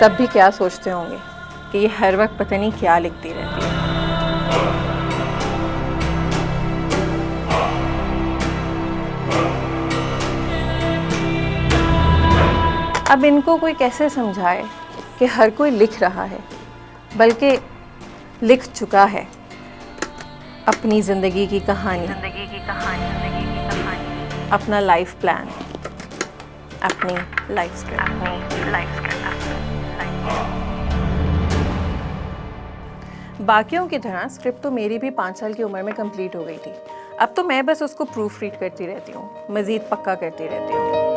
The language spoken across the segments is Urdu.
سب بھی کیا سوچتے ہوں گے کہ یہ ہر وقت پتہ نہیں کیا لکھتی رہتی ہے. اب ان کو کوئی کیسے سمجھائے کہ ہر کوئی لکھ رہا ہے، بلکہ لکھ چکا ہے اپنی زندگی کی کہانی، اپنا لائف پلان، اپنی لائف اسکرپٹ. باقیوں کی طرح اسکرپٹ تو میری بھی 5 سال کی عمر میں کمپلیٹ ہو گئی تھی. اب تو میں بس اس کو پروف ریڈ کرتی رہتی ہوں، مزید پکا کرتی رہتی ہوں.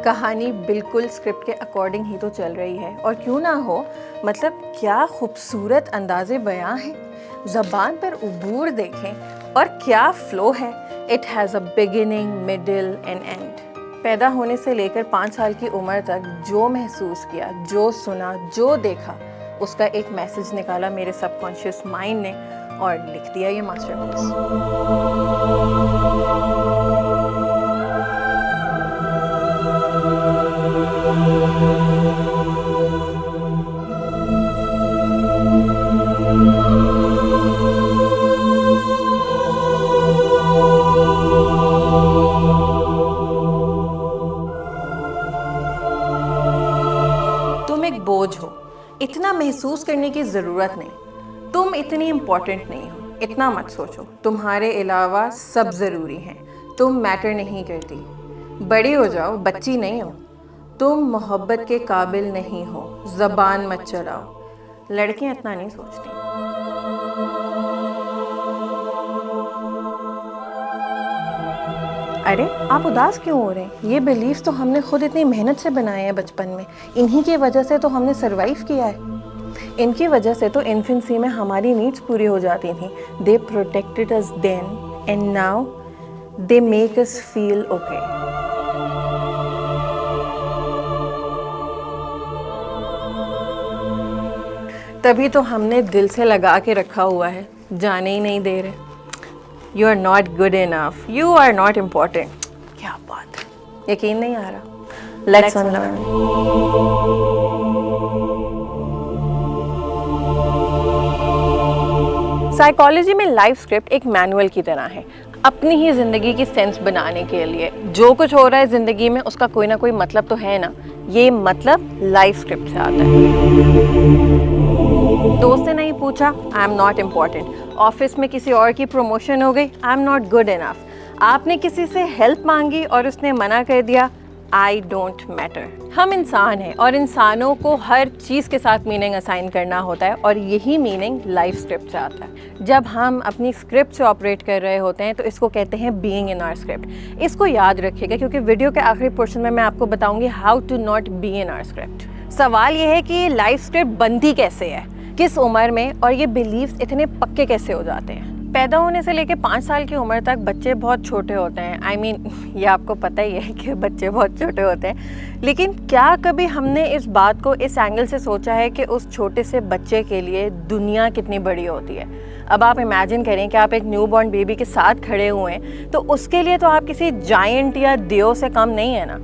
کہانی بالکل اسکرپٹ کے اکارڈنگ ہی تو چل رہی ہے، اور کیوں نہ ہو. مطلب کیا خوبصورت انداز بیاں ہے، زبان پر عبور دیکھیں، اور کیا فلو ہے. It has a beginning, middle and and. پیدا ہونے سے لے کر 5 سال کی عمر تک جو محسوس کیا، جو سنا، جو دیکھا، اس کا ایک میسج نکالا میرے سب کانشیس مائنڈ نے اور لکھ دیا یہ ماسٹر پیس. تم ایک بوجھ ہو، اتنا محسوس کرنے کی ضرورت نہیں. تم اتنی امپورٹنٹ نہیں ہو، اتنا مت سوچو. تمہارے علاوہ سب ضروری ہیں. تم میٹر نہیں کرتی. بڑی ہو جاؤ، بچی نہیں ہو. تم محبت کے قابل نہیں ہو، زبان مت چلاؤ. لڑکیاں اتنا نہیں سوچتی. ارے آپ اداس کیوں ہو رہے ہیں؟ یہ بیلیفز تو ہم نے خود اتنی محنت سے بنائے ہیں بچپن میں. انہی کی وجہ سے تو ہم نے سروائیو کیا ہے. ان کی وجہ سے تو انفنسی میں ہماری نیڈس پوری ہو جاتی تھیں. They protected us then and now they make us feel okay. تبھی تو ہم نے دل سے لگا کے رکھا ہوا ہے، جانے ہی نہیں دے رہے. You are not good enough, you are not important. کیا بات ہے، یقین نہیں آ رہا. Let's unlearn. سائیکالوجی میں لائف اسکرپٹ ایک مینول کی طرح ہے، اپنی ہی زندگی کی سینس بنانے کے لیے. جو کچھ ہو رہا ہے زندگی میں اس کا کوئی نہ کوئی مطلب تو ہے نا. یہ مطلب لائف اسکرپٹ سے آتا ہے. دوست نے نہیں پوچھا، I am not important. Office میں کسی اور کی پروموشن ہو گئی، آئی ایم ناٹ گڈ انف. آپ نے کسی سے ہیلپ مانگی اور اس نے منع کر دیا، آئی ڈونٹ میٹر. ہم انسان ہیں اور انسانوں کو ہر چیز کے ساتھ میننگ اسائن کرنا ہوتا ہے، اور یہی میننگ لائف اسکرپٹ سے آتا ہے. جب ہم اپنی اسکرپٹ سے آپریٹ کر رہے ہوتے ہیں تو اس کو کہتے ہیں بینگ ان آر اسکرپٹ. اس کو یاد رکھیے گا کیونکہ ویڈیو کے آخری پورشن میں آپ کو بتاؤں گی how to not be in our script. سوال یہ ہے کہ لائف اسکرپٹ بنتی کیسے ہے، کس عمر میں، اور یہ بیلیفز اتنے پکے کیسے ہو جاتے ہیں. پیدا ہونے سے لے کے 5 سال کی عمر تک بچے بہت چھوٹے ہوتے ہیں. آئی مین یہ آپ کو پتہ ہی ہے کہ بچے بہت چھوٹے ہوتے ہیں. لیکن کیا کبھی ہم نے اس بات کو اس اینگل سے سوچا ہے کہ اس چھوٹے سے بچے کے لیے دنیا کتنی بڑی ہوتی ہے؟ اب آپ امیجن کریں کہ آپ ایک نیو بورن بیبی کے ساتھ کھڑے ہوئے ہیں تو اس کے لیے تو آپ کسی جائنٹ یا دیو سے کم نہیں ہے نا.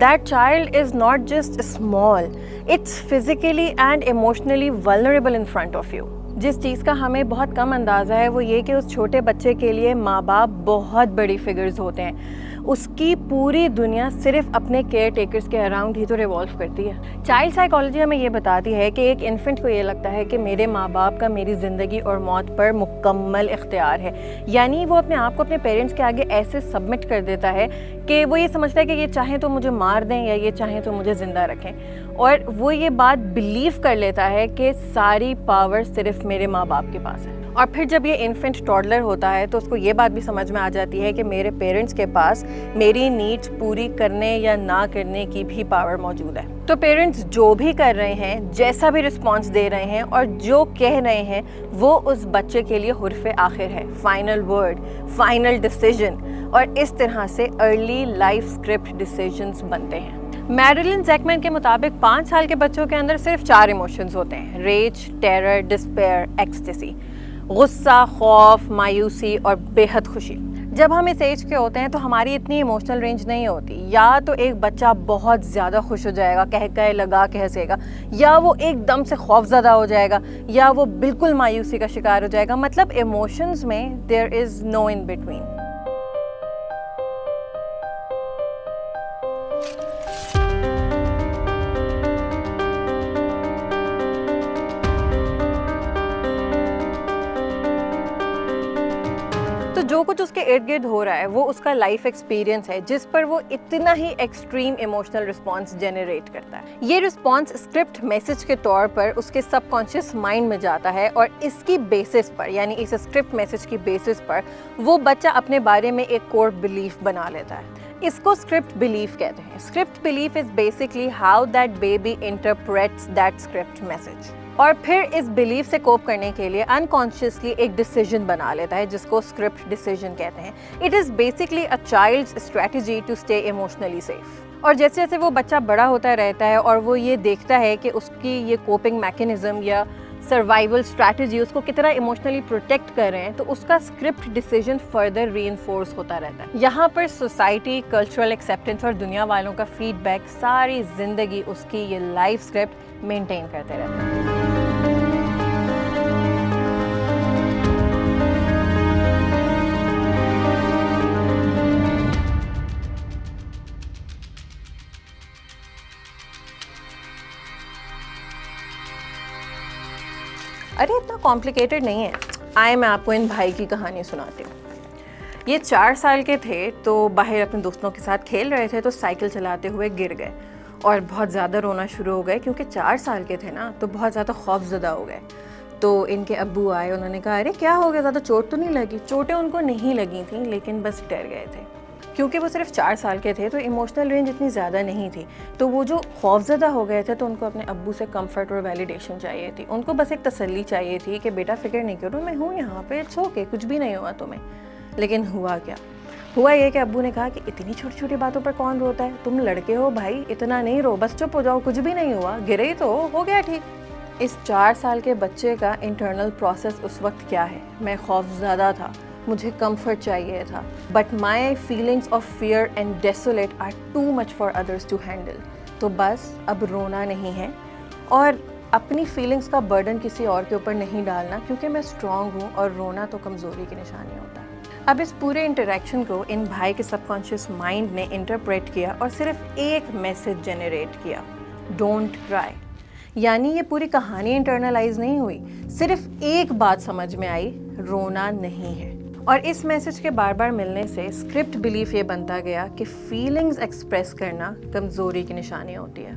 That child is not just small, it's physically and emotionally vulnerable in front of you. جس چیز کا ہمیں بہت کم اندازہ ہے وہ یہ کہ اس چھوٹے بچے کے لیے ماں باپ بہت بڑی فگرز ہوتے ہیں. اس کی پوری دنیا صرف اپنے کیئر ٹیکرز کے اراؤنڈ ہی تو ریوالو کرتی ہے. چائلڈ سائیکالوجی ہمیں یہ بتاتی ہے کہ ایک انفنٹ کو یہ لگتا ہے کہ میرے ماں باپ کا میری زندگی اور موت پر مکمل اختیار ہے. یعنی وہ اپنے آپ کو اپنے پیرنٹس کے آگے ایسے سبمٹ کر دیتا ہے کہ وہ یہ سمجھتا ہے کہ یہ چاہیں تو مجھے مار دیں یا یہ چاہیں تو مجھے زندہ رکھیں. اور وہ یہ بات بلیو کر لیتا ہے کہ ساری پاور صرف میرے ماں باپ کے پاس ہے. اور پھر جب یہ انفنٹ ٹوڈلر ہوتا ہے تو اس کو یہ بات بھی سمجھ میں آ جاتی ہے کہ میرے پیرنٹس کے پاس میری نیڈس پوری کرنے یا نہ کرنے کی بھی پاور موجود ہے. تو پیرنٹس جو بھی کر رہے ہیں، جیسا بھی رسپانس دے رہے ہیں اور جو کہہ رہے ہیں وہ اس بچے کے لیے حرف آخر ہے، فائنل ورڈ، فائنل ڈیسیجن. اور اس طرح سے ارلی لائف اسکرپٹ ڈیسیجنز بنتے ہیں. میڈلن زیکمن کے مطابق 5 سال کے بچوں کے اندر صرف 4 ایموشنز ہوتے ہیں: ریج، ٹیرر، ڈسپیئر، ایکسٹیسی. غصہ، خوف، مایوسی اور بے حد خوشی. جب ہم اس ایج کے ہوتے ہیں تو ہماری اتنی ایموشنل رینج نہیں ہوتی. یا تو ایک بچہ بہت زیادہ خوش ہو جائے گا, کہہ لگا کے ہنسے گا, یا وہ ایک دم سے خوف زدہ ہو جائے گا, یا وہ بالکل مایوسی کا شکار ہو جائے گا. مطلب ایموشنز میں دیر از نو ان بٹوین. تو جو کچھ اس کے ارد گرد ہو رہا ہے وہ اس کا لائف ایکسپیرینس ہے جس پر وہ اتنا ہی ایکسٹریم ایموشنل رسپانس جنریٹ کرتا ہے. یہ رسپانس اسکرپٹ میسج کے طور پر اس کے سب کانشیس مائنڈ میں جاتا ہے, اور اس کی بیسس پر یعنی اس اسکرپٹ میسج کی بیسس پر وہ بچہ اپنے بارے میں ایک کور بلیف بنا لیتا ہے. اس کو اسکرپٹ بلیف کہتے ہیں. Script belief is basically how that baby interprets that script message, اور پھر اس بلیف سے کوپ کرنے کے لیے انکانشیسلی ایک ڈیسیجن بنا لیتا ہے جس کو اسکرپٹ ڈیسیجن کہتے ہیں. It is basically a child's strategy to stay emotionally safe. اور جیسے جیسے وہ بچہ بڑا ہوتا رہتا ہے اور وہ یہ دیکھتا ہے کہ اس کی یہ کوپنگ میکینزم یا سروائیول اسٹریٹجی اس کو کتنا ایموشنلی پروٹیکٹ کر رہے ہیں, تو اس کا script decision further reinforce ہوتا رہتا ہے. یہاں پر سوسائٹی, کلچرل ایکسیپٹنس اور دنیا والوں کا فیڈ بیک ساری زندگی اس کی یہ لائف اسکرپٹ مینٹین کرتے رہتا ہے. ارے اتنا کمپلیکیٹڈ نہیں ہے. میں آپ کو ان بھائی کی کہانی سناتی ہوں. یہ 4 سال کے تھے تو باہر اپنے دوستوں کے ساتھ کھیل رہے تھے تو سائیکل چلاتے ہوئے گر گئے اور بہت زیادہ رونا شروع ہو گئے کیونکہ 4 سال کے تھے نا, تو بہت زیادہ خوف زدہ ہو گئے. تو ان کے ابو آئے, انہوں نے کہا ارے کیا ہو گیا, زیادہ چوٹ تو نہیں لگی؟ چوٹیں ان کو نہیں لگی تھیں لیکن بس ڈر گئے تھے. کیونکہ وہ صرف 4 سال کے تھے تو ایموشنل رینج اتنی زیادہ نہیں تھی, تو وہ جو خوف زدہ ہو گئے تھے تو ان کو اپنے ابو سے کمفرٹ اور ویلیڈیشن چاہیے تھی. ان کو بس ایک تسلی چاہیے تھی کہ بیٹا فکر نہیں کرو, میں ہوں یہاں پہ, اٹس اوکے, کچھ بھی نہیں ہوا تمہیں. لیکن ہوا کیا؟ ہوا یہ کہ ابو نے کہا کہ اتنی چھوٹی چھوٹی باتوں پر کون روتا ہے, تم لڑکے ہو بھائی, اتنا نہیں رو, بس چپ ہو جاؤ, کچھ بھی نہیں ہوا, گرے ہی تو ہو گیا ٹھیک. اس 4 سال کے بچے کا انٹرنل پروسیس اس وقت کیا ہے؟ میں خوف زدہ تھا, مجھے کمفرٹ چاہیے تھا, but my feelings of fear and desolate are too much for others to handle. تو بس اب رونا نہیں ہے اور اپنی فیلنگس کا برڈن کسی اور کے اوپر نہیں ڈالنا, کیونکہ میں اسٹرانگ ہوں اور رونا تو کمزوری کی نشانی ہوتا ہے. اب اس پورے انٹریکشن کو ان بھائی کے سب کانشیس مائنڈ نے انٹرپریٹ کیا اور صرف ایک میسج جنریٹ کیا, ڈونٹ کرائی. یعنی یہ پوری کہانی انٹرنلائز نہیں ہوئی, صرف ایک بات سمجھ میں آئی, رونا نہیں ہے. اور اس میسج کے بار بار ملنے سے اسکرپٹ بلیف یہ بنتا گیا کہ فیلنگز ایکسپریس کرنا کمزوری کی نشانی ہوتی ہے.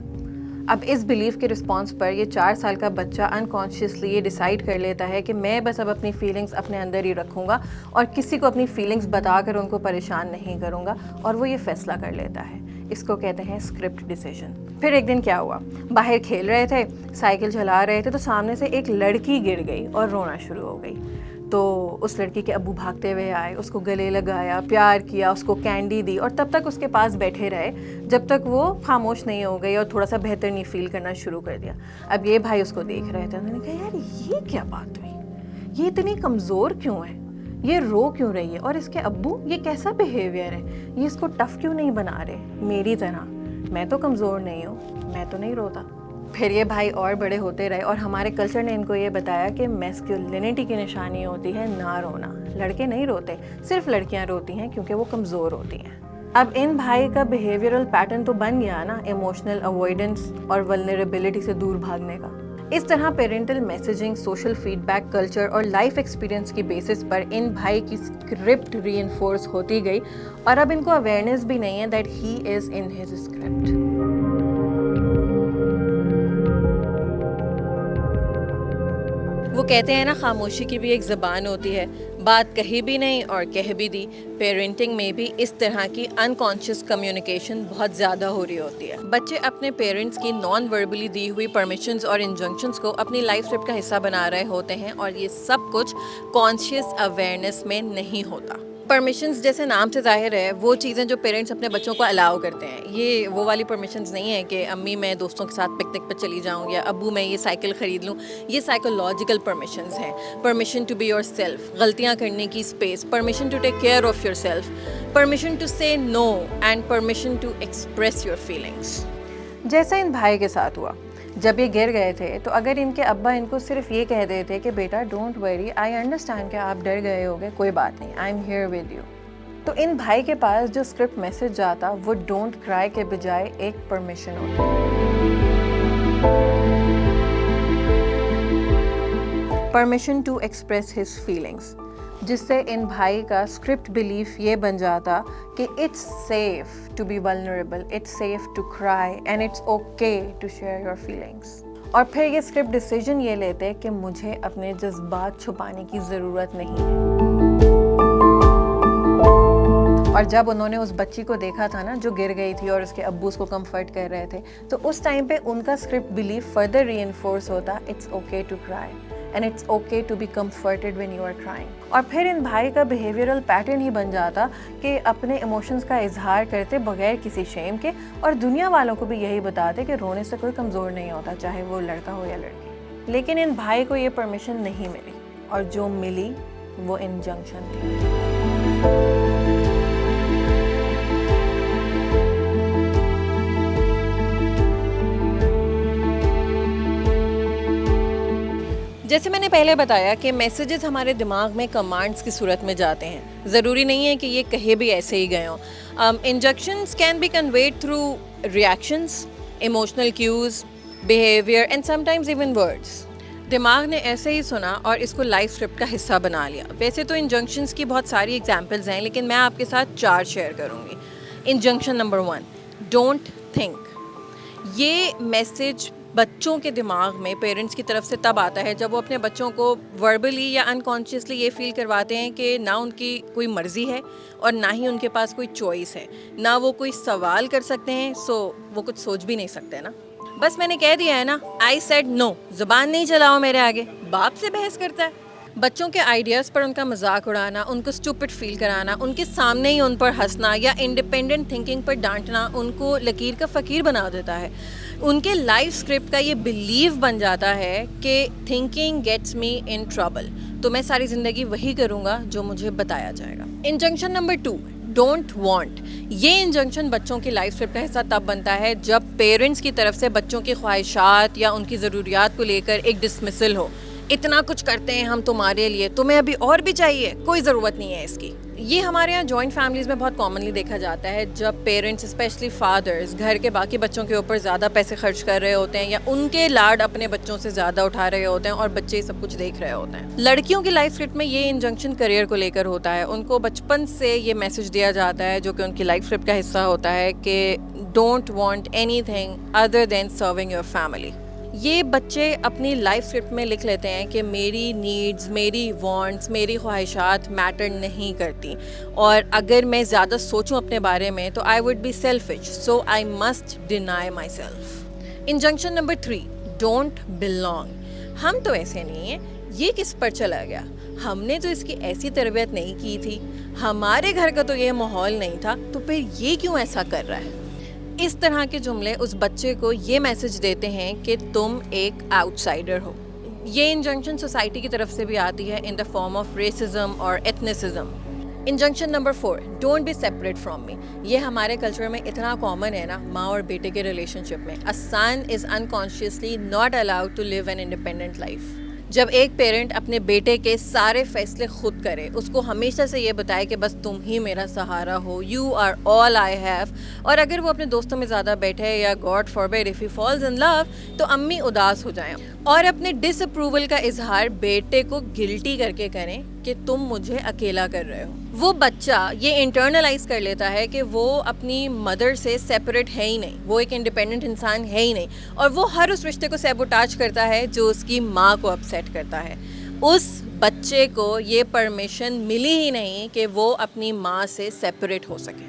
اب اس بلیف کے رسپانس پر یہ 4 سال کا بچہ انکانشیسلی یہ ڈیسائیڈ کر لیتا ہے کہ میں بس اب اپنی فیلنگز اپنے اندر ہی رکھوں گا اور کسی کو اپنی فیلنگز بتا کر ان کو پریشان نہیں کروں گا, اور وہ یہ فیصلہ کر لیتا ہے. اس کو کہتے ہیں اسکرپٹ ڈیسیژن. پھر ایک دن کیا ہوا, باہر کھیل رہے تھے, سائیکل چلا رہے تھے, تو سامنے سے ایک لڑکی گر گئی اور رونا شروع ہو گئی. تو اس لڑکی کے ابو بھاگتے ہوئے آئے, اس کو گلے لگایا, پیار کیا, اس کو کینڈی دی, اور تب تک اس کے پاس بیٹھے رہے جب تک وہ خاموش نہیں ہو گئی اور تھوڑا سا بہتر نہیں فیل کرنا شروع کر دیا. اب یہ بھائی اس کو دیکھ رہے تھے, انہوں نے کہا یار یہ کیا بات ہوئی, یہ اتنی کمزور کیوں ہے, یہ رو کیوں رہی ہے, اور اس کے ابو یہ کیسا بیہیویئر ہے, یہ اس کو ٹف کیوں نہیں بنا رہے میری طرح, میں تو کمزور نہیں ہوں, میں تو نہیں روتا. پھر یہ بھائی اور بڑے ہوتے رہے اور ہمارے کلچر نے ان کو یہ بتایا کہ میسکیولینٹی کی نشانی ہوتی ہے نہ رونا. لڑکے نہیں روتے, صرف لڑکیاں روتی ہیں کیونکہ وہ کمزور ہوتی ہیں. اب ان بھائی کا بیہیویئرل پیٹرن تو بن گیا نا ایموشنل اوائڈنس اور ولنریبلٹی سے دور بھاگنے کا. اس طرح parental messaging, social feedback, culture اور لائف ایکسپیرینس کی بیسس پر ان بھائی کی اسکرپٹ ری انفورس ہوتی گئی, اور اب ان کو اویئرنیس بھی نہیں ہے that he is in his script. وہ کہتے ہیں نا خاموشی کی بھی ایک زبان ہوتی ہے, بات کہی بھی نہیں اور کہہ بھی دی. پیرنٹنگ میں بھی اس طرح کی انکانشیس کمیونیکیشن بہت زیادہ ہو رہی ہوتی ہے. بچے اپنے پیرنٹس کی نان وربلی دی ہوئی پرمیشنز اور انجنکشنز کو اپنی لائف اسکرپٹ کا حصہ بنا رہے ہوتے ہیں, اور یہ سب کچھ کانشیس اویئرنیس میں نہیں ہوتا. پرمیشنز جیسے نام سے ظاہر ہے وہ چیزیں جو پیرنٹس اپنے بچوں کو الاؤ کرتے ہیں، یہ وہ والی پرمیشنز نہیں ہے کہ امی میں دوستوں کے ساتھ پکنک پہ چلی جاؤں یا ابو میں یہ سائیکل خرید لوں. یہ سائیکولوجیکل پرمیشنز ہیں. Permission to be yourself, غلطیاں کرنے کی space, permission to take care of yourself, permission to say no and permission to express your feelings. جیسا ان بھائی کے ساتھ ہوا، جب یہ گر گئے تھے تو اگر ان کے ابا ان کو صرف یہ کہہ دیتے کہ بیٹا ڈونٹ وری، آئی انڈرسٹینڈ کہ آپ ڈر گئے ہوگے، کوئی بات نہیں، I am here with you, تو ان بھائی کے پاس جو اسکرپٹ میسج جاتا وہ ڈونٹ کرائی کے بجائے ایک پرمیشن ہوتی. Permission to express his feelings, جس سے ان بھائی کا اسکرپٹ بلیف یہ بن جاتا کہ it's safe to be vulnerable, it's safe to cry and it's okay to share your feelings. اور پھر یہ اسکرپٹ ڈیسیژن یہ لیتے کہ مجھے اپنے جذبات چھپانے کی ضرورت نہیں ہے. اور جب انہوں نے اس بچی کو دیکھا تھا نا جو گر گئی تھی اور اس کے ابو اس کو کمفرٹ کر رہے تھے، تو اس ٹائم پہ ان کا script belief further reinforce ہوتا، it's okay to cry and it's okay to be comforted when you are crying. اور پھر ان بھائی کا بیہیویئرل پیٹرن ہی بن جاتا کہ اپنے ایموشنز کا اظہار کرتے بغیر کسی شیم کے، اور دنیا والوں کو بھی یہی بتاتے کہ رونے سے کوئی کمزور نہیں ہوتا، چاہے وہ لڑکا ہو یا لڑکی. لیکن ان بھائی کو یہ پرمیشن نہیں ملی، اور جو ملی وہ انجنکشن تھی. جیسے میں نے پہلے بتایا کہ میسیجز ہمارے دماغ میں کمانڈس کی صورت میں جاتے ہیں، ضروری نہیں ہے کہ یہ کہے بھی ایسے ہی گئے ہوں. Injunctions can be conveyed through reactions, emotional cues, behaviour and sometimes even words. دماغ نے ایسے ہی سنا اور اس کو لائف اسکرپٹ کا حصہ بنا لیا. ویسے تو انجنکشنز کی بہت ساری ایگزامپلز ہیں، لیکن میں آپ کے ساتھ 4 شیئر کروں گی. Injunction number 1، don't think. یہ میسیج بچوں کے دماغ میں پیرنٹس کی طرف سے تب آتا ہے جب وہ اپنے بچوں کو وربلی یا انکانشیسلی یہ فیل کرواتے ہیں کہ نہ ان کی کوئی مرضی ہے اور نہ ہی ان کے پاس کوئی چوائس ہے، نہ وہ کوئی سوال کر سکتے ہیں، سو وہ کچھ سوچ بھی نہیں سکتے نا. بس میں نے کہہ دیا ہے نا، آئی سیڈ نو، زبان نہیں چلاؤ میرے آگے. باپ سے بحث کرتا ہے. بچوں کے آئیڈیاز پر ان کا مذاق اڑانا، ان کو اسٹوپڈ فیل کرانا، ان کے سامنے ہی ان پر ہنسنا یا انڈیپینڈنٹ تھنکنگ پر ڈانٹنا ان کو لکیر کا فقیر بنا دیتا ہے. ان کے لائف اسکرپٹ کا یہ بلیف بن جاتا ہے کہ thinking gets me in trouble, تو میں ساری زندگی وہی کروں گا جو مجھے بتایا جائے گا. Injunction number 2، don't want. یہ انجنکشن بچوں کی لائف اسکرپٹ کا حصہ تب بنتا ہے جب پیرنٹس کی طرف سے بچوں کی خواہشات یا ان کی ضروریات کو لے کر ایک ڈسمسل ہو. اتنا کچھ کرتے ہیں ہم تمہارے لیے، تمہیں ابھی اور بھی چاہیے، کوئی ضرورت نہیں ہے اس کی. یہ ہمارے یہاں جوائنٹ فیملیز میں بہت کامنلی دیکھا جاتا ہے جب پیرنٹس اسپیشلی فادرز گھر کے باقی بچوں کے اوپر زیادہ پیسے خرچ کر رہے ہوتے ہیں یا ان کے لاڈ اپنے بچوں سے زیادہ اٹھا رہے ہوتے ہیں اور بچے سب کچھ دیکھ رہے ہوتے ہیں. لڑکیوں کی لائف اسکرپٹ میں یہ انجنکشن کریئر کو لے کر ہوتا ہے. ان کو بچپن سے یہ میسج دیا جاتا ہے جو کہ ان کی لائف اسکرپٹ کا حصہ ہوتا ہے کہ don't want anything other than serving your family. یہ بچے اپنی لائف اسکرپٹ میں لکھ لیتے ہیں کہ میری نیڈز، میری وانٹس، میری خواہشات میٹر نہیں کرتی، اور اگر میں زیادہ سوچوں اپنے بارے میں تو I would be selfish, so I must deny myself. Injunction number 3، don't belong. ہم تو ایسے نہیں ہیں، یہ کس پر چلا گیا، ہم نے تو اس کی ایسی تربیت نہیں کی تھی، ہمارے گھر کا تو یہ ماحول نہیں تھا، تو پھر یہ کیوں ایسا کر رہا ہے. اس طرح کے جملے اس بچے کو یہ میسج دیتے ہیں کہ تم ایک آؤٹ سائڈر ہو. یہ انجنکشن سوسائٹی کی طرف سے بھی آتی ہے in the form of racism اور ethnicism. Injunction number 4، don't be separate from me. یہ ہمارے کلچر میں اتنا کامن ہے نا، ماں اور بیٹے کے ریلیشن شپ میں. A son is unconsciously not allowed to live an independent life. جب ایک پیرنٹ اپنے بیٹے کے سارے فیصلے خود کرے، اس کو ہمیشہ سے یہ بتائے کہ بس تم ہی میرا سہارا ہو، you are all I have, اور اگر وہ اپنے دوستوں میں زیادہ بیٹھے یا God forbid if he falls in love تو امی اداس ہو جائیں اور اپنے ڈس اپروول کا اظہار بیٹے کو گلٹی کر کے کریں کہ تم مجھے اکیلا کر رہے ہو. وہ بچہ یہ انٹرنلائز کر لیتا ہے کہ وہ اپنی مدر سے سیپریٹ ہے ہی نہیں، وہ ایک انڈیپینڈنٹ انسان ہے ہی نہیں، اور وہ ہر اس رشتے کو سیبوٹاج کرتا ہے جو اس کی ماں کو اپسیٹ کرتا ہے. اس بچے کو یہ پرمیشن ملی ہی نہیں کہ وہ اپنی ماں سے سیپریٹ ہو سکے.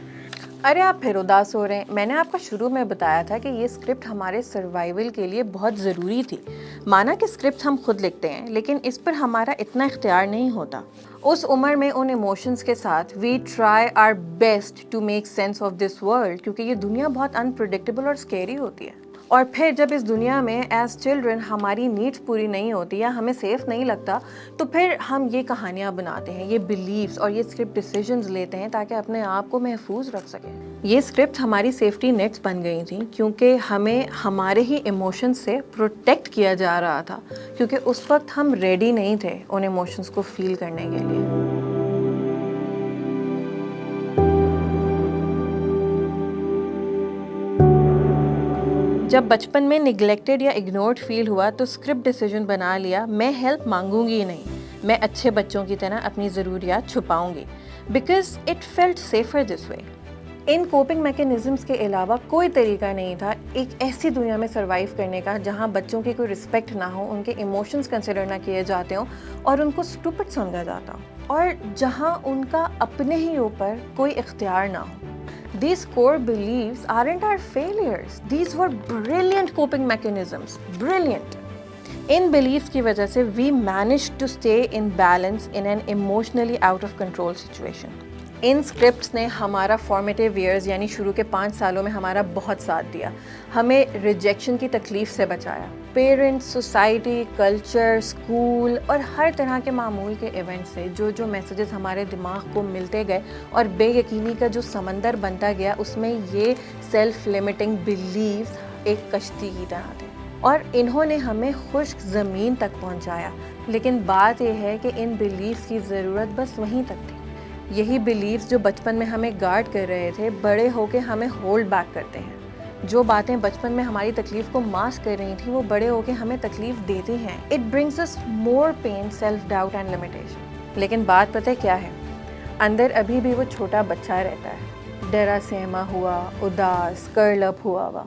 ارے آپ پھر اداس ہو رہے ہیں. میں نے آپ کو شروع میں بتایا تھا کہ یہ اسکرپٹ ہمارے سروائیول کے لیے بہت ضروری تھی. مانا کہ اسکرپٹ ہم خود لکھتے ہیں لیکن اس پر ہمارا اتنا اختیار نہیں ہوتا. اس عمر میں ان ایموشنز کے ساتھ we try our best to make sense of this world, کیونکہ یہ دنیا بہت انپریڈکٹیبل اور اسکیری ہوتی ہے. اور پھر جب اس دنیا میں ایز چلڈرن ہماری نیڈس پوری نہیں ہوتی یا ہمیں سیف نہیں لگتا, تو پھر ہم یہ کہانیاں بناتے ہیں, یہ بلیفز اور یہ اسکرپٹ ڈیسیژنز لیتے ہیں تاکہ اپنے آپ کو محفوظ رکھ سکیں. یہ اسکرپٹ ہماری سیفٹی نیٹس بن گئی تھیں کیونکہ ہمیں ہمارے ہی ایموشنز سے پروٹیکٹ کیا جا رہا تھا, کیونکہ اس وقت ہم ریڈی نہیں تھے ان ایموشنز کو فیل کرنے کے لیے. جب بچپن میں نگلیکٹڈ یا اگنورڈ فیل ہوا تو اسکرپٹ ڈیسیژن بنا لیا, میں ہیلپ مانگوں گی نہیں, میں اچھے بچوں کی طرح اپنی ضروریات چھپاؤں گی, because it felt safer this way. In coping mechanisms کے علاوہ کوئی طریقہ نہیں تھا ایک ایسی دنیا میں سروائیو کرنے کا جہاں بچوں کی کوئی رسپیکٹ نہ ہو, ان کے ایموشنز کنسیڈر نہ کیے جاتے ہوں اور ان کو اسٹوپڈ سمجھا جاتا ہو, اور جہاں ان کا اپنے ہی اوپر کوئی اختیار نہ ہو. These core beliefs aren't our failures. These were brilliant coping mechanisms. Brilliant. In beliefs کی وجہ سے we managed to stay in balance in an emotionally out of control situation. In scripts نے ہمارا formative years یعنی شروع کے 5 سالوں میں ہمارا بہت ساتھ دیا, ہمیں ریجیکشن کی تکلیف سے بچایا. پیرنٹس, سوسائٹی, کلچر, اسکول اور ہر طرح کے معمول کے ایونٹ سے جو میسیجز ہمارے دماغ کو ملتے گئے اور بے یقینی کا جو سمندر بنتا گیا, اس میں یہ سیلف لمیٹنگ بلیفز ایک کشتی کی طرح تھے اور انہوں نے ہمیں خشک زمین تک پہنچایا. لیکن بات یہ ہے کہ ان بلیفز کی ضرورت بس وہیں تک تھی. یہی بلیفز جو بچپن میں ہمیں گارڈ کر رہے تھے, بڑے ہو کے ہمیں ہولڈ بیک کرتے ہیں. جو باتیں بچپن میں ہماری تکلیف کو ماسک کر رہی تھیں وہ بڑے ہو کے ہمیں تکلیف دیتی ہیں. It brings us more pain, self doubt and limitation. لیکن بات پتہ کیا ہے, اندر ابھی بھی وہ چھوٹا بچہ رہتا ہے, ڈرا سہما ہوا, اداس, کرل اپ ہوا ہوا.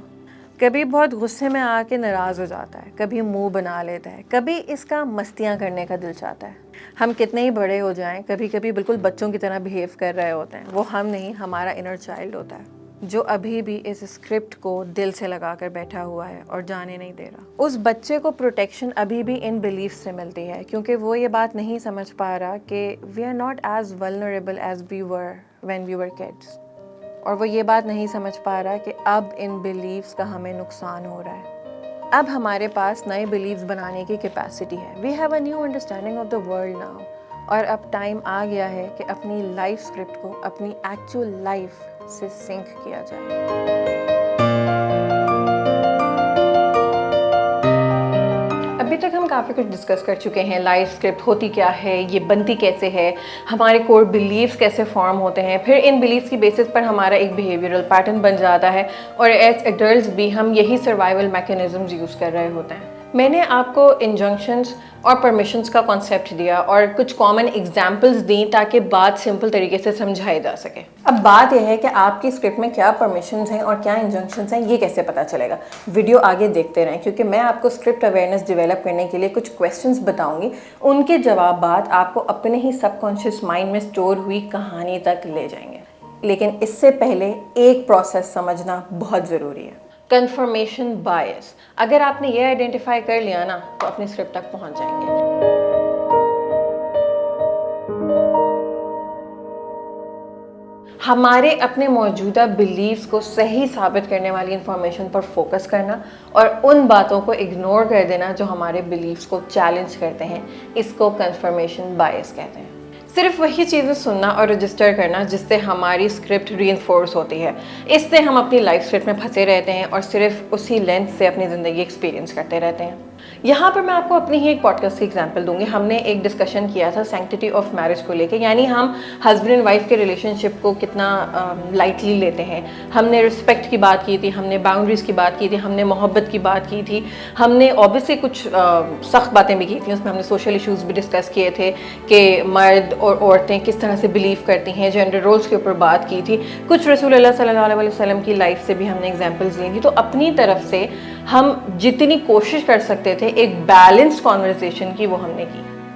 کبھی بہت غصے میں آ کے ناراض ہو جاتا ہے, کبھی منہ بنا لیتا ہے, کبھی اس کا مستیاں کرنے کا دل چاہتا ہے. ہم کتنے ہی بڑے ہو جائیں, کبھی کبھی بالکل بچوں کی طرح بیہیو کر رہے ہوتے ہیں. وہ ہم نہیں, ہمارا انر چائلڈ ہوتا ہے جو ابھی بھی اس اسکرپٹ کو دل سے لگا کر بیٹھا ہوا ہے اور جانے نہیں دے رہا. اس بچے کو پروٹیکشن ابھی بھی ان بلیف سے ملتی ہے کیونکہ وہ یہ بات نہیں سمجھ پا رہا کہ we are not as vulnerable as we were when we were kids, اور وہ یہ بات نہیں سمجھ پا رہا کہ اب ان بلیفز کا ہمیں نقصان ہو رہا ہے. اب ہمارے پاس نئے بلیفز بنانے کی کیپیسٹی ہے. We have a new understanding of the world now, اور اب ٹائم آ گیا ہے کہ اپنی لائف اسکرپٹ کو اپنی ایکچوئل لائف سے سنک کیا جائے. ابھی تک ہم کافی کچھ ڈسکس کر چکے ہیں. لائف اسکرپٹ ہوتی کیا ہے, یہ بنتی کیسے ہے, ہمارے کور بلیفز کیسے فارم ہوتے ہیں, پھر ان بلیفز کی بیسس پر ہمارا ایک بیہیویئرل پیٹرن بن جاتا ہے, اور ایز ایڈلٹس بھی ہم یہی سروائیول میکینزمز یوز کر رہے ہوتے ہیں. میں نے آپ کو انجنکشنز اور پرمیشنز کا کانسیپٹ دیا اور کچھ کامن ایگزامپلز دیں تاکہ بات سمپل طریقے سے سمجھائی جا سکے. اب بات یہ ہے کہ آپ کی اسکرپٹ میں کیا پرمیشنز ہیں اور کیا انجنکشنز ہیں, یہ کیسے پتہ چلے گا. ویڈیو آگے دیکھتے رہیں کیونکہ میں آپ کو اسکرپٹ اویئرنیس ڈیولپ کرنے کے لیے کچھ کویسچنز بتاؤں گی. ان کے جوابات آپ کو اپنے ہی سب کانشیس مائنڈ میں اسٹور ہوئی کہانی تک لے جائیں گے. لیکن اس سے پہلے ایک پروسیس سمجھنا بہت ضروری ہے, کنفرمیشن بائس. اگر آپ نے یہ آئیڈینٹیفائی کر لیا نا تو اپنی اسکرپٹ تک پہنچ جائیں گے. ہمارے اپنے موجودہ بلیفز کو صحیح ثابت کرنے والی انفارمیشن پر فوکس کرنا اور ان باتوں کو اگنور کر دینا جو ہمارے بلیفز کو چیلنج کرتے ہیں, اس کو کنفرمیشن بائس کہتے ہیں. صرف وہی چیزیں سننا اور رجسٹر کرنا جس سے ہماری اسکرپٹ ری انفورس ہوتی ہے, اس سے ہم اپنی لائف اسکرپٹ میں پھنسے رہتے ہیں اور صرف اسی لینس سے اپنی زندگی ایکسپیرینس کرتے رہتے ہیں. یہاں پر میں آپ کو اپنی ہی ایک پوڈ کاسٹ کی ایگزامپل دوں گی. ہم نے ایک ڈسکشن کیا تھا سینکٹیٹی آف میرج کو لے کے, یعنی ہم ہسبینڈ اینڈ وائف کے ریلیشن شپ کو کتنا لائٹلی لیتے ہیں. ہم نے رسپیکٹ کی بات کی تھی, ہم نے باؤنڈریز کی بات کی تھی, ہم نے محبت کی بات کی تھی, ہم نے اوبیسلی کچھ سخت باتیں بھی کی تھیں. اس میں ہم نے سوشل ایشوز بھی ڈسکس کیے تھے کہ مرد اور عورتیں کس طرح سے بلیو کرتی ہیں, جینڈر رولز کے اوپر بات کی تھی. کچھ رسول اللہ صلی اللہ علیہ وسلم کی لائف سے بھی ہم نے ایگزامپلز لی تھی. تو اپنی طرف سے ہم جتنی کوشش کر سکتے تھے ایک بیلنس کانورسیشن کی, وہ ہم نے کی.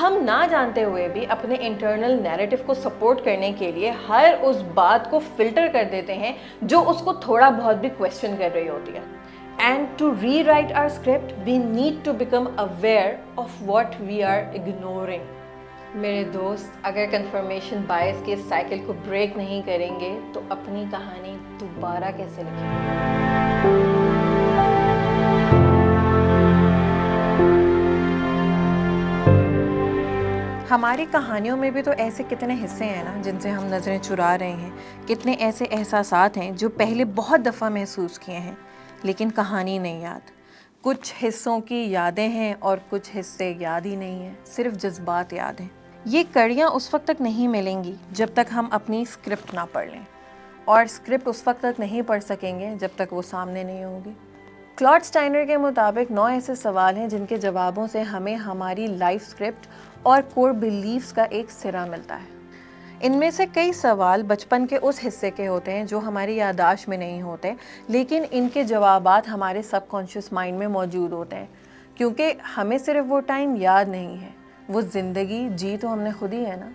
ہم نہ جانتے ہوئے بھی اپنے انٹرنل نیریٹو کو سپورٹ کرنے کے لیے ہر اس بات کو فلٹر کر دیتے ہیں جو اس کو تھوڑا بہت بھی کویسچن کر رہی ہوتی ہے. And to rewrite our script, we need to become aware of what we are ignoring. میرے دوست، اگر کنفرمیشن بائس کے اس سائیکل کو بریک نہیں کریں گے تو اپنی کہانی دوبارہ کیسے لکھیں گے؟ ہماری کہانیوں میں بھی تو ایسے کتنے حصے ہیں نا جن سے ہم نظریں چرا رہے ہیں، کتنے ایسے احساسات ہیں جو پہلے بہت دفعہ محسوس کیے ہیں لیکن کہانی نہیں یاد. کچھ حصوں کی یادیں ہیں اور کچھ حصے یاد ہی نہیں ہیں، صرف جذبات یاد ہیں. یہ کڑیاں اس وقت تک نہیں ملیں گی جب تک ہم اپنی اسکرپٹ نہ پڑھ لیں، اور اسکرپٹ اس وقت تک نہیں پڑھ سکیں گے جب تک وہ سامنے نہیں ہوگی. کلاڈ اسٹائنر کے مطابق 9 ایسے سوال ہیں جن کے جوابوں سے ہمیں ہماری لائف اسکرپٹ اور کور بیلیفز کا ایک سرا ملتا ہے. ان میں سے کئی سوال بچپن کے اس حصے کے ہوتے ہیں جو ہماری یادداشت میں نہیں ہوتے، لیکن ان کے جوابات ہمارے سب کانشیس مائنڈ میں موجود ہوتے ہیں، کیونکہ ہمیں صرف وہ ٹائم یاد نہیں ہے، وہ زندگی جی تو ہم نے خود ہی ہے نا.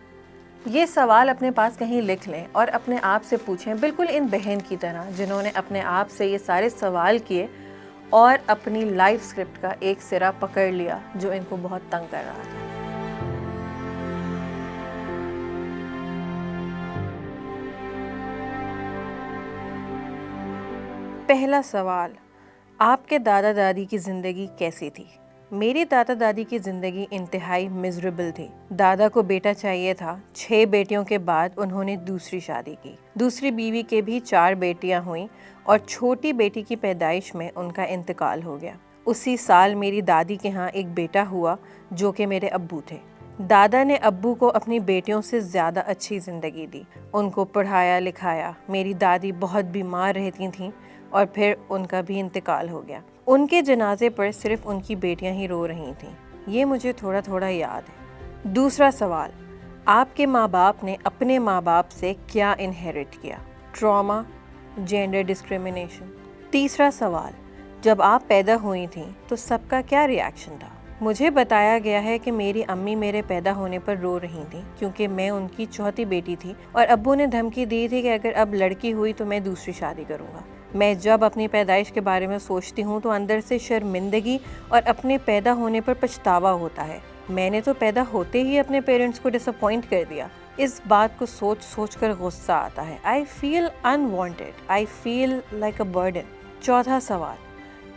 یہ سوال اپنے پاس کہیں لکھ لیں اور اپنے آپ سے پوچھیں، بالکل ان بہن کی طرح جنہوں نے اپنے آپ سے یہ سارے سوال کیے اور اپنی لائف اسکرپٹ کا ایک سرا پکڑ لیا جو ان کو بہت تنگ کر رہا تھا. پہلا سوال، آپ کے دادا دادی کی زندگی کیسی تھی؟ میری دادا دادی کی زندگی انتہائی مزریبل تھی. دادا کو بیٹا چاہیے تھا. 6 بیٹیوں کے بعد انہوں نے دوسری شادی کی. دوسری بیوی کے بھی 4 بیٹیاں ہوئیں اور چھوٹی بیٹی کی پیدائش میں ان کا انتقال ہو گیا. اسی سال میری دادی کے ہاں ایک بیٹا ہوا جو کہ میرے ابو تھے. دادا نے ابو کو اپنی بیٹیوں سے زیادہ اچھی زندگی دی، ان کو پڑھایا لکھایا. میری دادی بہت بیمار رہتی تھیں اور پھر ان کا بھی انتقال ہو گیا. ان کے جنازے پر صرف ان کی بیٹیاں ہی رو رہی تھیں. یہ مجھے تھوڑا تھوڑا یاد ہے. دوسرا سوال، آپ کے ماں باپ نے اپنے ماں باپ سے کیا انہیرٹ کیا؟ Trauma, gender discrimination. تیسرا سوال، جب آپ پیدا ہوئی تھیں تو سب کا کیا ری ایکشن تھا؟ مجھے بتایا گیا ہے کہ میری امی میرے پیدا ہونے پر رو رہی تھیں کیونکہ میں ان کی چوتھی بیٹی تھی اور ابو نے دھمکی دی تھی کہ اگر اب لڑکی ہوئی تو میں دوسری شادی کروں گا. میں جب اپنی پیدائش کے بارے میں سوچتی ہوں تو اندر سے شرمندگی اور اپنے پیدا ہونے پر پچھتاوا ہوتا ہے. میں نے تو پیدا ہوتے ہی اپنے پیرنٹس کو ڈس اپوائنٹ کر دیا. اس بات کو سوچ سوچ کر غصہ آتا ہے. I feel unwanted. I feel like a burden. چوتھا سوال،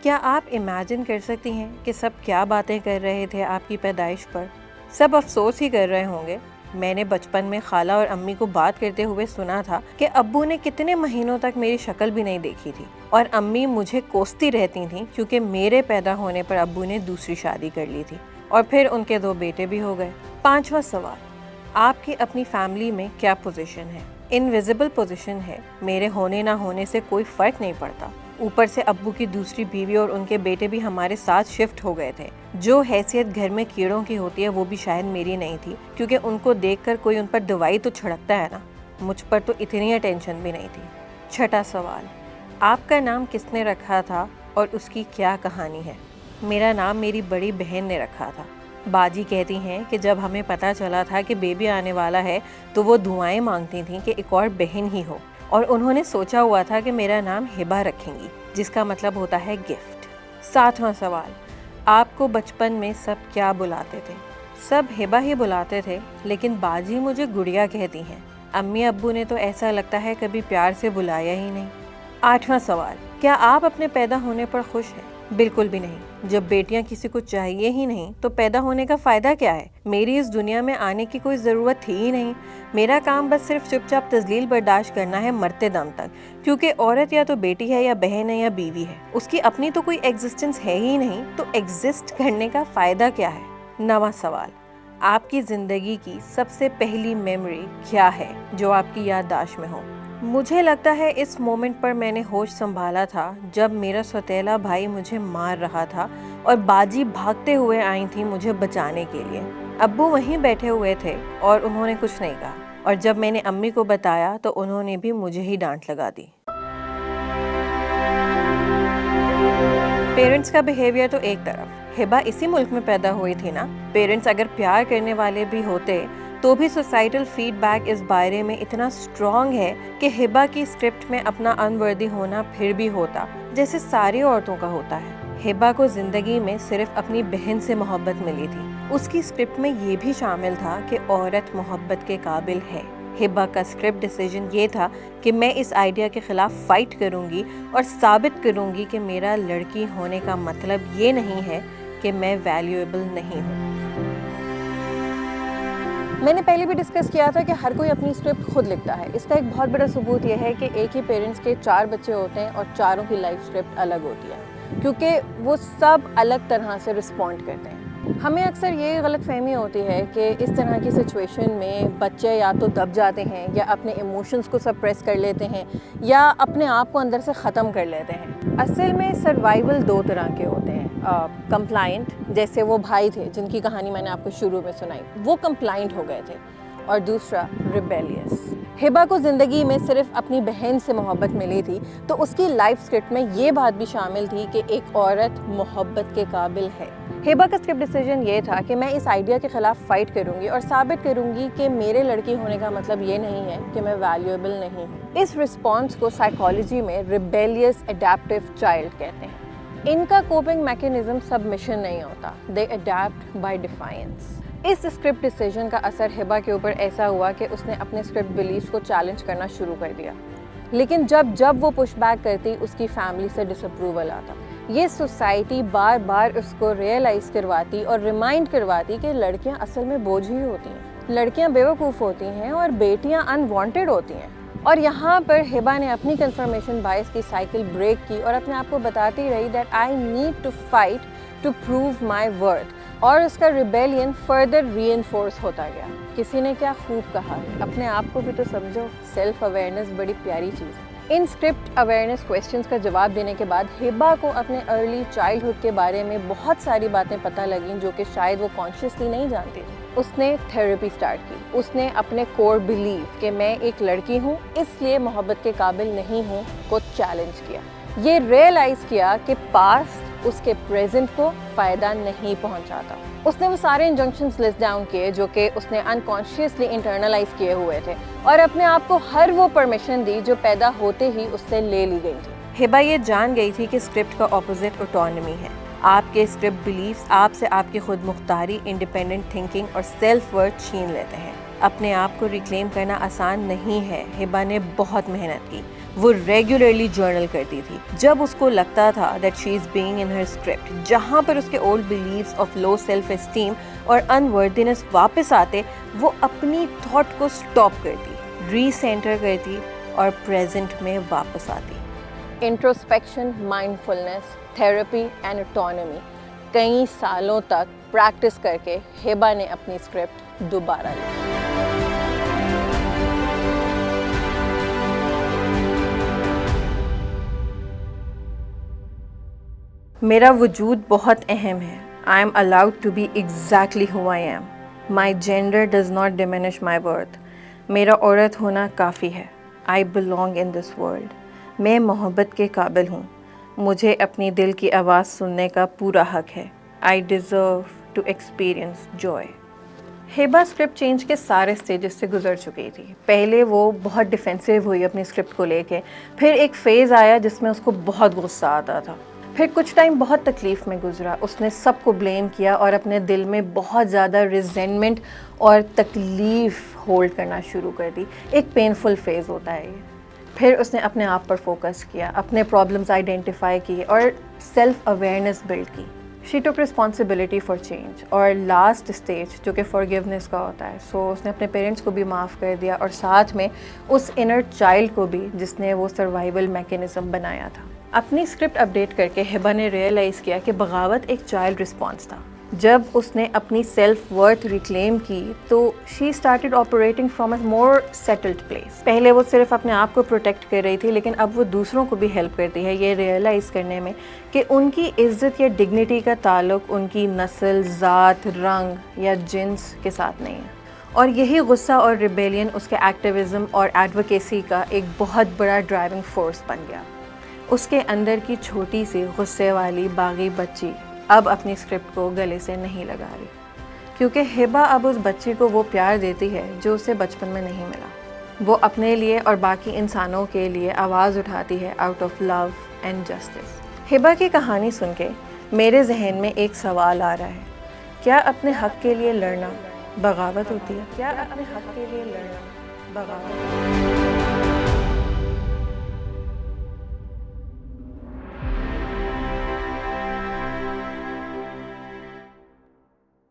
کیا آپ امیجن کر سکتی ہیں کہ سب کیا باتیں کر رہے تھے آپ کی پیدائش پر؟ سب افسوس ہی کر رہے ہوں گے. میں نے بچپن میں خالہ اور امی کو بات کرتے ہوئے سنا تھا کہ ابو نے کتنے مہینوں تک میری شکل بھی نہیں دیکھی تھی اور امی مجھے کوستی رہتی تھیں کیونکہ میرے پیدا ہونے پر ابو نے دوسری شادی کر لی تھی اور پھر ان کے 2 بیٹے بھی ہو گئے. پانچواں سوال، آپ کی اپنی فیملی میں کیا پوزیشن ہے؟ انویزیبل پوزیشن ہے. میرے ہونے نہ ہونے سے کوئی فرق نہیں پڑتا. اوپر سے ابو کی دوسری بیوی اور ان کے بیٹے بھی ہمارے ساتھ شفٹ ہو گئے تھے. جو حیثیت گھر میں کیڑوں کی ہوتی ہے وہ بھی شاید میری نہیں تھی کیونکہ ان کو دیکھ کر کوئی ان پر دوائی تو چھڑکتا ہے نا. مجھ پر تو اتنی اٹینشن بھی نہیں تھی. چھٹا سوال، آپ کا نام کس نے رکھا تھا اور اس کی کیا کہانی ہے؟ میرا نام میری بڑی بہن نے رکھا تھا. باجی کہتی ہیں کہ جب ہمیں پتہ چلا تھا کہ بیبی آنے والا ہے تو وہ دعائیں مانگتی تھیں کہ ایک اور بہن ہی ہو، اور انہوں نے سوچا ہوا تھا کہ میرا نام ہبا رکھیں گی جس کا مطلب ہوتا ہے گفٹ. 7واں سوال، آپ کو بچپن میں سب کیا بلاتے تھے؟ سب ہبا ہی بلاتے تھے لیکن باجی مجھے گڑیا کہتی ہیں. امی ابو نے تو ایسا لگتا ہے کبھی پیار سے بلایا ہی نہیں. 8واں سوال، کیا آپ اپنے پیدا ہونے پر خوش ہیں؟ بالکل بھی نہیں. جب بیٹیاں کسی کو چاہیے ہی نہیں تو پیدا ہونے کا فائدہ کیا ہے؟ میری اس دنیا میں آنے کی کوئی ضرورت تھی ہی نہیں. میرا کام بس صرف چپ چاپ تذلیل برداشت کرنا ہے مرتے دم تک، کیونکہ عورت یا تو بیٹی ہے یا بہن ہے یا بیوی ہے، اس کی اپنی تو کوئی ایگزسٹنس ہے ہی نہیں، تو ایگزسٹ کرنے کا فائدہ کیا ہے؟ 9واں سوال، آپ کی زندگی کی سب سے پہلی میموری کیا ہے جو آپ کی یادداشت میں ہو؟ مجھے لگتا ہے اس مومنٹ پر میں نے ہوش سنبھالا تھا جب میرا سوتیلا بھائی مجھے مار رہا تھا اور باجی بھاگتے ہوئے آئی تھی مجھے بچانے کے لیے. ابو وہیں بیٹھے ہوئے تھے اور انہوں نے کچھ نہیں کہا، اور جب میں نے امی کو بتایا تو انہوں نے بھی مجھے ہی ڈانٹ لگا دی. پیرنٹس کا بیہیویئر تو ایک طرف، ہبا اسی ملک میں پیدا ہوئی تھی نا. پیرنٹس اگر پیار کرنے والے بھی ہوتے تو بھی سوسائٹل فیڈ بیک اس بارے میں اتنا اسٹرانگ ہے کہ ہبا کی اسکرپٹ میں اپنا انوردی ہونا پھر بھی ہوتا جیسے ساری عورتوں کا ہوتا ہے. ہبا کو زندگی میں صرف اپنی بہن سے محبت ملی تھی. اس کی اسکرپٹ میں یہ بھی شامل تھا کہ عورت محبت کے قابل ہے. ہبا کا اسکرپٹ ڈیسیجن یہ تھا کہ میں اس آئیڈیا کے خلاف فائٹ کروں گی اور ثابت کروں گی کہ میرا لڑکی ہونے کا مطلب یہ نہیں ہے کہ میں ویلیویبل نہیں ہوں. میں نے پہلے بھی ڈسکس کیا تھا کہ ہر کوئی اپنی اسکرپٹ خود لکھتا ہے. اس کا ایک بہت بڑا ثبوت یہ ہے کہ ایک ہی پیرنٹس کے 4 بچے ہوتے ہیں اور چاروں کی لائف اسکرپٹ الگ ہوتی ہے کیونکہ وہ سب الگ طرح سے رسپونڈ کرتے ہیں. ہمیں اکثر یہ غلط فہمی ہوتی ہے کہ اس طرح کی سچویشن میں بچے یا تو دب جاتے ہیں یا اپنے ایموشنز کو سپریس کر لیتے ہیں یا اپنے آپ کو اندر سے ختم کر لیتے ہیں. اصل میں سروائیول 2 طرح کے ہوتے ہیں. کمپلائنٹ، جیسے وہ بھائی تھے جن کی کہانی میں نے آپ کو شروع میں سنائی، وہ کمپلائنٹ ہو گئے تھے. اور دوسرا ریبیلیس. ہبا کو زندگی میں صرف اپنی بہن سے محبت ملی تھی تو اس کی لائف اسکرپٹ میں یہ بات بھی شامل تھی کہ ایک عورت محبت کے قابل ہے. ہبا کا اسکرپٹ ڈیسیجن یہ تھا کہ میں اس آئیڈیا کے خلاف فائٹ کروں گی اور ثابت کروں گی کہ میرے لڑکی ہونے کا مطلب یہ نہیں ہے کہ میں ویلیویبل نہیں ہوں. اس رسپانس کو سائیکالوجی میں ریبیلیس اڈیپٹیو چائلڈ کہتے ہیں. ان کا کوپنگ میکینزم سبمشن نہیں ہوتا، دے اڈیپٹ بائی ڈیفائنس. اس اسکرپٹ ڈیسیجن کا اثر ہبا کے اوپر ایسا ہوا کہ اس نے اپنے اسکرپٹ بلیفز کو چیلنج کرنا شروع کر دیا. لیکن جب وہ پش بیک کرتی اس کی فیملی سے ڈس اپروول آتا. یہ سوسائٹی بار بار اس کو ریئلائز کرواتی اور ریمائنڈ کرواتی کہ لڑکیاں اصل میں بوجھ ہی ہوتی ہیں، لڑکیاں بیوقوف ہوتی ہیں اور بیٹیاں انوانٹیڈ ہوتی ہیں. اور یہاں پر ہبا نے اپنی کنفرمیشن بائس کی سائیکل بریک کی اور اپنے آپ کو بتاتی رہی that I need to fight to prove my worth. اور اس کا ریبیلین فردر ری انفورس ہوتا گیا. کسی نے کیا خوب کہا ہے، اپنے آپ کو بھی تو سمجھو. سیلف اویئرنیس بڑی پیاری چیز ہے. ان اسکرپٹ اویئرنیس کویسچنس کا جواب دینے کے بعد ہبا کو اپنے ارلی چائلڈہڈ کے بارے میں بہت ساری باتیں پتہ لگیں جو کہ شاید وہ کانشیسلی نہیں جانتی تھی. اس نے تھیراپی سٹارٹ کی. اس نے اپنے کور بلیف کہ میں ایک لڑکی ہوں اس لیے محبت کے قابل نہیں ہوں کو چیلنج کیا. یہ ریئلائز کیا کہ پاسٹ اس کے پریزنٹ کو فائدہ نہیں پہنچاتا. اس نے وہ سارے انجنکشنز لسٹ ڈاؤن کیے جو کہ اس نے انکانشیسلی انٹرنلائز کیے ہوئے تھے اور اپنے آپ کو ہر وہ پرمیشن دی جو پیدا ہوتے ہی اس سے لے لی گئی تھی. ہبا یہ جان گئی تھی کہ اسکرپٹ کا اپوزٹ آٹونمی ہے. آپ کے اسکرپٹ بلیفز آپ سے آپ کی خود مختاری، انڈیپینڈنٹ تھنکنگ اور سیلف ورتھ چھین لیتے ہیں. اپنے آپ کو ریکلیم کرنا آسان نہیں ہے. ہبا نے بہت محنت کی. وہ ریگولرلی جرنل کرتی تھی. جب اس کو لگتا تھا that she is being in her script, جہاں پر اس کے old beliefs of low self esteem اور انوردینس واپس آتے، وہ اپنی تھاٹ کو سٹاپ کرتی، ری سینٹر کرتی اور پریزنٹ میں واپس آتی. Introspection, mindfulness, therapy and autonomy کئی سالوں تک پریکٹس کر کے ہبا نے اپنی اسکرپٹ دوبارہ لی. میرا وجود بہت اہم ہے. I am allowed to be exactly who I am. My gender does not diminish my worth. میرا عورت ہونا کافی ہے. I belong in this world. میں محبت کے قابل ہوں. مجھے اپنی دل کی آواز سننے کا پورا حق ہے. I deserve to experience joy. Hiba script change کے سارے سٹیجز سے گزر چکی تھی. پہلے وہ بہت ڈیفینسو ہوئی اپنی اسکرپٹ کو لے کے. پھر ایک فیز آیا جس میں اس کو بہت غصہ آتا تھا. پھر کچھ ٹائم بہت تکلیف میں گزرا. اس نے سب کو بلیم کیا اور اپنے دل میں بہت زیادہ ریزینمنٹ اور تکلیف ہولڈ کرنا شروع کر دی. ایک پینفل فیز ہوتا ہے یہ. پھر اس نے اپنے آپ پر فوکس کیا، اپنے پرابلمز آئیڈینٹیفائی کیے اور سیلف اویئرنیس بلڈ کی. شی ٹوک رسپانسبلٹی فار چینج. اور لاسٹ اسٹیج جو کہ فارگیونیس کا ہوتا ہے، سو اس نے اپنے پیرنٹس کو بھی معاف کر دیا اور ساتھ میں اس انر چائلڈ کو بھی جس نے وہ سروائیول میکینزم بنایا تھا. اپنی اسکرپٹ اپڈیٹ کر کے ہبا نے ریئلائز کیا کہ بغاوت ایک چائلڈ رسپانس تھا. جب اس نے اپنی سیلف ورتھ ریکلیم کی تو she started operating from a more settled place. پہلے وہ صرف اپنے آپ کو پروٹیکٹ کر رہی تھی، لیکن اب وہ دوسروں کو بھی ہیلپ کرتی ہے یہ ریئلائز کرنے میں کہ ان کی عزت یا ڈگنیٹی کا تعلق ان کی نسل، ذات، رنگ یا جنس کے ساتھ نہیں ہے. اور یہی غصہ اور ریبیلین اس کے ایکٹیویزم اور ایڈوکیسی کا ایک بہت بڑا ڈرائیونگ فورس بن گیا. اس کے اندر کی چھوٹی سی غصے والی باغی بچی اب اپنی اسکرپٹ کو گلے سے نہیں لگا رہی، کیونکہ ہبا اب اس بچے کو وہ پیار دیتی ہے جو اسے بچپن میں نہیں ملا۔ وہ اپنے لیے اور باقی انسانوں کے لیے آواز اٹھاتی ہے out of love and justice. Hiba کی کہانی سن کے میرے ذہن میں ایک سوال آ رہا ہے، کیا اپنے حق کے لیے لڑنا بغاوت ہوتی ہے؟ کیا اپنے حق کے لیے لڑنا بغاوت ہوتی ہے؟